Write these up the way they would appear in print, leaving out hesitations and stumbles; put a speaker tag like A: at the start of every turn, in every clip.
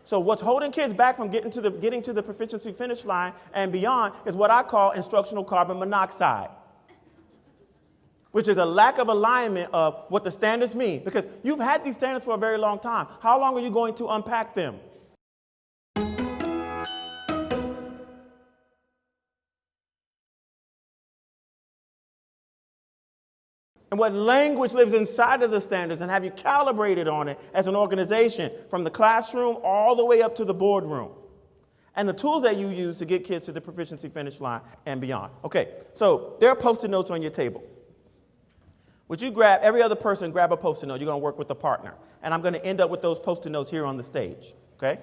A: So what's holding kids back from getting to the proficiency finish line and beyond is what I call instructional carbon monoxide, which is a lack of alignment of what the standards mean. Because you've had these standards for a very long time. How long are you going to unpack them? And what language lives inside of the standards, and have you calibrated on it as an organization from the classroom all the way up to the boardroom? And the tools that you use to get kids to the proficiency finish line and beyond. Okay, so there are Post-it notes on your table. Would you grab, every other person, grab a Post-it note. You're going to work with a partner. And I'm going to end up with those Post-it notes here on the stage, okay?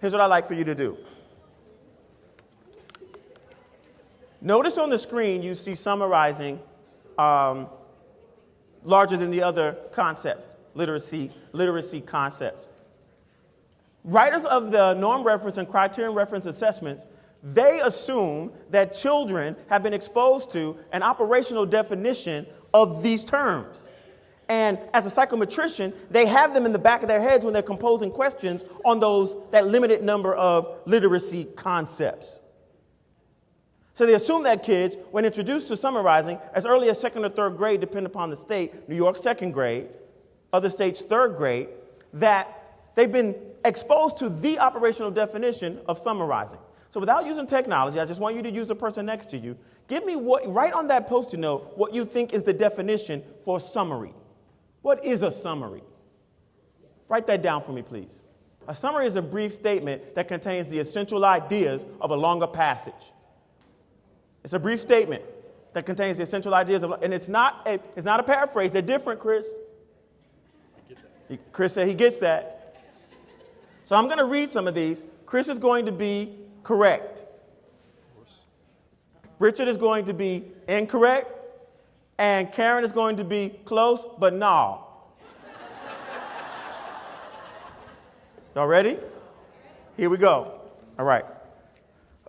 A: Here's what I'd like for you to do. Notice on the screen you see summarizing larger than the other concepts, literacy concepts. Writers of the norm reference and criterion reference assessments, they assume that children have been exposed to an operational definition of these terms. And as a psychometrician, they have them in the back of their heads when they're composing questions on that limited number of literacy concepts. So they assume that kids, when introduced to summarizing as early as second or third grade, depending upon the state, New York second grade, other states third grade, that they've been exposed to the operational definition of summarizing. So without using technology, I just want you to use the person next to you. Give me write on that Post-it note what you think is the definition for summary. What is a summary? Write that down for me, please. A summary is a brief statement that contains the essential ideas of a longer passage. It's a brief statement that contains the essential ideas of, and it's not a paraphrase. They're different, Chris. Chris said he gets that. So I'm going to read some of these. Chris is going to be correct. Richard is going to be incorrect. And Karen is going to be close, but no. Y'all ready? Here we go. All right.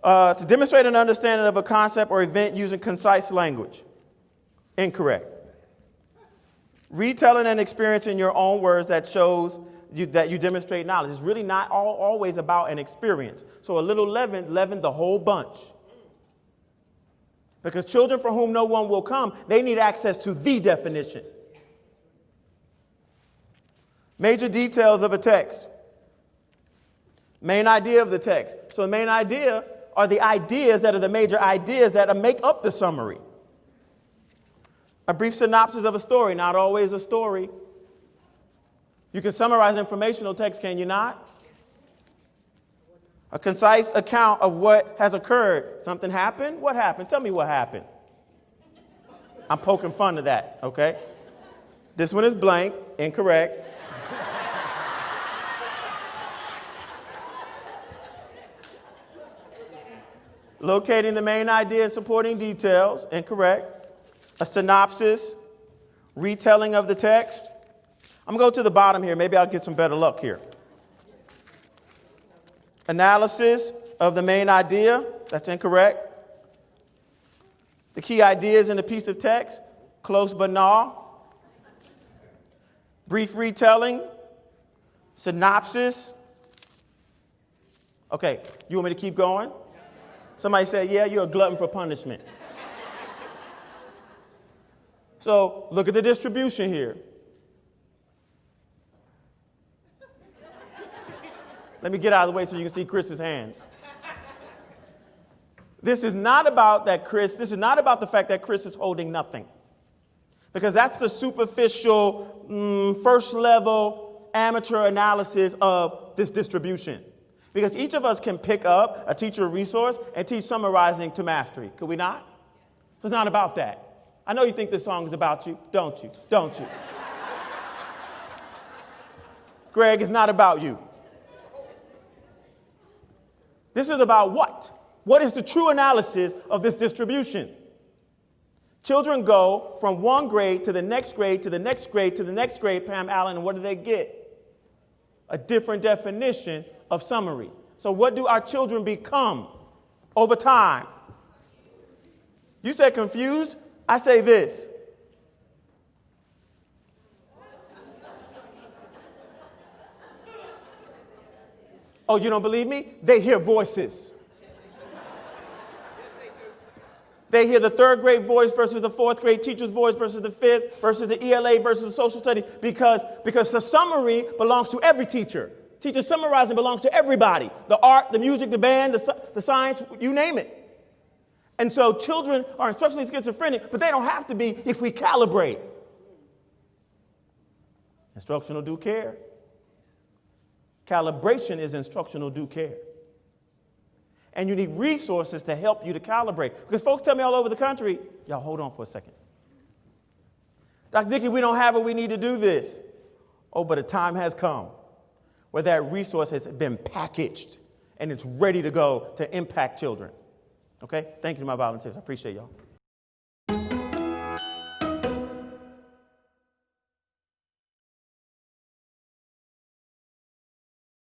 A: To demonstrate an understanding of a concept or event using concise language. Incorrect. Retelling an experience in your own words that shows that you demonstrate knowledge. It's really not always about an experience. So a little leaven the whole bunch. Because children for whom no one will come, they need access to the definition. Major details of a text. Main idea of the text. So the main idea are the ideas that are the major ideas that make up the summary. A brief synopsis of a story, not always a story. You can summarize informational text, can you not? A concise account of what has occurred. Something happened? What happened? Tell me what happened. I'm poking fun of that, okay? This one is blank, incorrect. Locating the main idea and supporting details, incorrect. A synopsis, retelling of the text. I'm going to go to the bottom here. Maybe I'll get some better luck here. Analysis of the main idea, that's incorrect. The key ideas in a piece of text, close but no. Brief retelling, synopsis. Okay, you want me to keep going? Somebody said, yeah, you're a glutton for punishment. So look at the distribution here. Let me get out of the way so you can see Chris's hands. This is not about the fact that Chris is holding nothing. Because that's the superficial, first level amateur analysis of this distribution. Because each of us can pick up a teacher resource and teach summarizing to mastery. Could we not? So it's not about that. I know you think this song is about you. Don't you? Don't you? Greg, it's not about you. This is about what? What is the true analysis of this distribution? Children go from one grade to the next grade to the next grade to the next grade, Pam Allen, and what do they get? A different definition of summary. So what do our children become over time? You said confused. I say this. Oh, you don't believe me? They hear voices. They hear the third grade voice versus the fourth grade teacher's voice versus the fifth versus the ELA versus the social study because the summary belongs to every teacher. Teacher summarizing belongs to everybody. The art, the music, the band, the science, you name it. And so children are instructionally schizophrenic, but they don't have to be if we calibrate. Instructional due care. Calibration is instructional due care. And you need resources to help you to calibrate. Because folks tell me all over the country, y'all hold on for a second. Dr. Dickey, we don't have it, we need to do this. Oh, but a time has come where that resource has been packaged and it's ready to go to impact children. Okay? Thank you to my volunteers. I appreciate y'all.